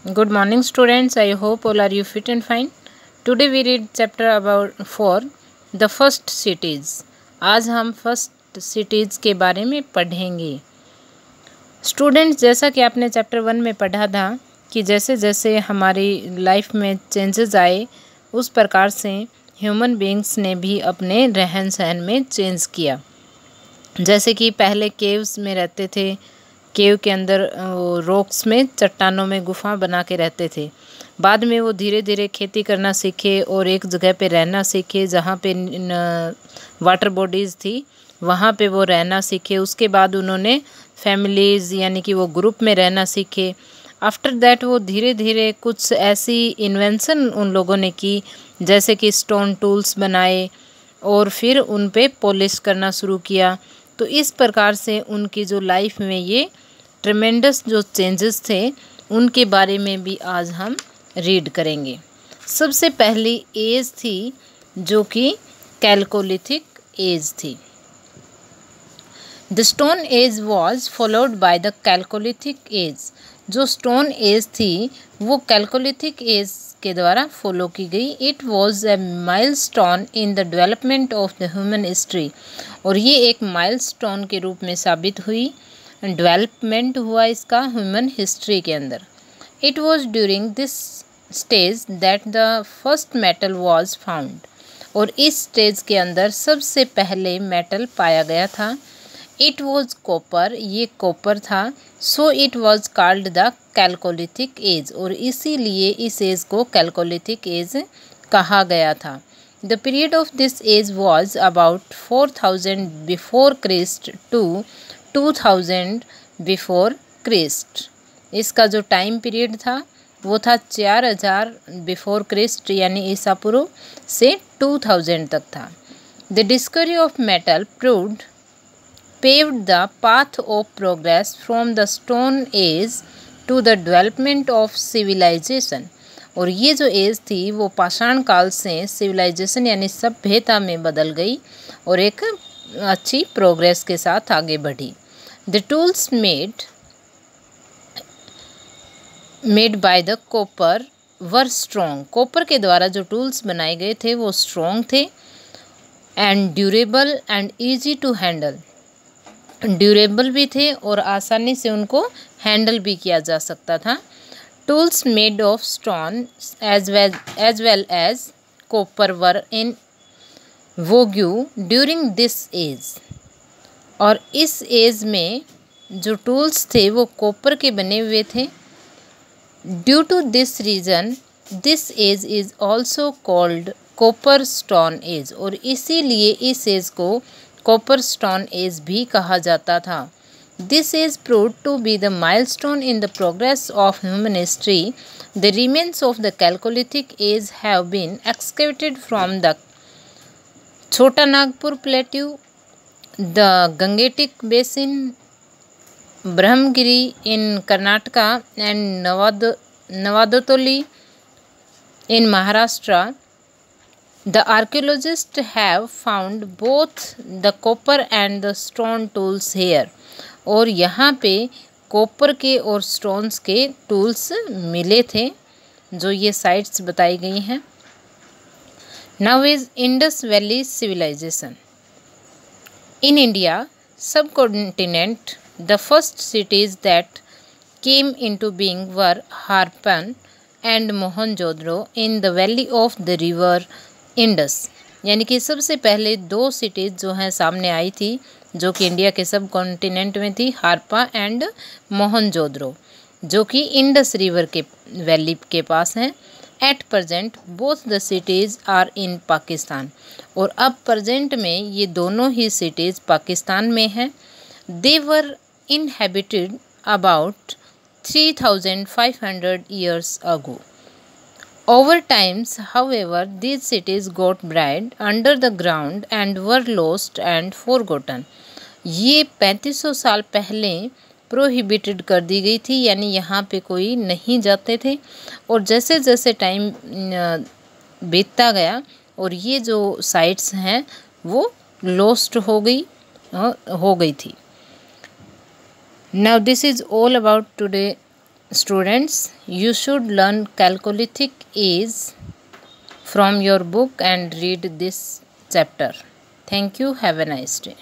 Good morning, students. I hope all are you fit and fine. Today we read chapter about 4 the first cities. आज हम first cities के बारे में पढ़ेंगे। Students, जैसा कि आपने चैप्टर 1 में पढ़ा था कि जैसे जैसे हमारी लाइफ में चेंजेस आए उस प्रकार से ह्यूमन बीइंग्स ने भी अपने रहन सहन में चेंज किया। जैसे कि पहले केव्स में रहते थे, केव के अंदर वो रॉक्स में, चट्टानों में गुफा बना के रहते थे। बाद में वो धीरे धीरे खेती करना सीखे और एक जगह पे रहना सीखे जहाँ पे वाटर बॉडीज़ थी, वहाँ पे वो रहना सीखे। उसके बाद उन्होंने फैमिलीज़ यानी कि वो ग्रुप में रहना सीखे। आफ्टर दैट वो धीरे धीरे कुछ ऐसी इन्वेंशन उन लोगों ने की जैसे कि स्टोन टूल्स बनाए और फिर उन पे पॉलिश करना शुरू किया। तो इस प्रकार से उनकी जो लाइफ में ये ट्रेमेंडस जो चेंजेस थे उनके बारे में भी आज हम रीड करेंगे। सबसे पहली एज थी जो कि कैल्कोलिथिक एज थी। The stone age was followed by the chalcolithic age. जो स्टोन एज थी वो कैल्कोलिथिक एज के द्वारा फॉलो की गई। It was a milestone in the development of the human history. और ये एक माइलस्टोन के रूप में साबित हुई, डेवलपमेंट हुआ इसका ह्यूमन हिस्ट्री के अंदर। It was during this stage that the first metal was found. और इस स्टेज के अंदर सबसे पहले मेटल पाया गया था। इट वॉज कॉपर, ये कॉपर था। So it was called the chalcolithic age. और इसीलिए इस एज को कैल्कोलिथिक एज कहा गया था। The period of this age was about 4000 before Christ to 2000 before Christ. इसका जो टाइम पीरियड था वो था 4000 बिफोर क्रिस्ट यानी ईसा पूर्व से 2000 तक था। The discovery of metal proved paved the path of progress from the stone age to the development of civilization। और ये जो एज थी वो पाषाण काल से सिविलाइजेशन यानी सभ्यता में बदल गई और एक अच्छी प्रोग्रेस के साथ आगे बढ़ी। The tools made by the copper were strong. Copper के द्वारा जो टूल्स बनाए गए थे वो स्ट्रॉन्ग थे। And durable and easy to handle. Durable भी थे और आसानी से उनको हैंडल भी किया जा सकता था। Tools made of stone as well as copper were in vogue during this age. और इस एज में जो टूल्स थे वो कॉपर के बने हुए थे। Due to this reason this age is also called copper stone age. और इसीलिए इस एज को कॉपर स्टोन एज भी कहा जाता था। This age proved to be the milestone in the progress of human history. The remains of the chalcolithic age have been excavated from the Chota Nagpur plateau, the Gangetic basin, Brahmagiri in Karnataka and Navdatoli in Maharashtra. The archaeologists have found both the copper and the stone tools here। और यहाँ पे copper के और stones के tools मिले थे जो ये साइट्स बताई गई हैं। Now is Indus Valley civilization in India subcontinent। The first cities that came into being were Harappan and Mohenjo-daro in the valley of the river Indus. यानी कि सबसे पहले दो सिटीज़ जो हैं सामने आई थी जो कि इंडिया के सब कॉन्टिनेंट में थी, हारपा एंड मोहनजोदड़ो, जो कि इंडस रिवर के वैली के पास हैं। At present both the cities are in Pakistan. और अब प्रेजेंट में ये दोनों ही सिटीज़ पाकिस्तान में हैं। दे वर inhabited about 3500 years ago। Over times, however, these cities got buried under the ground and were lost and forgotten। ये 3500 साल पहले प्रोहिबिटेड कर दी गई थी, यानी यहाँ पे कोई नहीं जाते थे। और जैसे जैसे टाइम बीतता गया और ये जो साइट्स हैं वो लॉस्ट हो गई थी। Now this is all about today Students, you should learn Chalcolithic age from your book and read this chapter. Thank you. Have a nice day.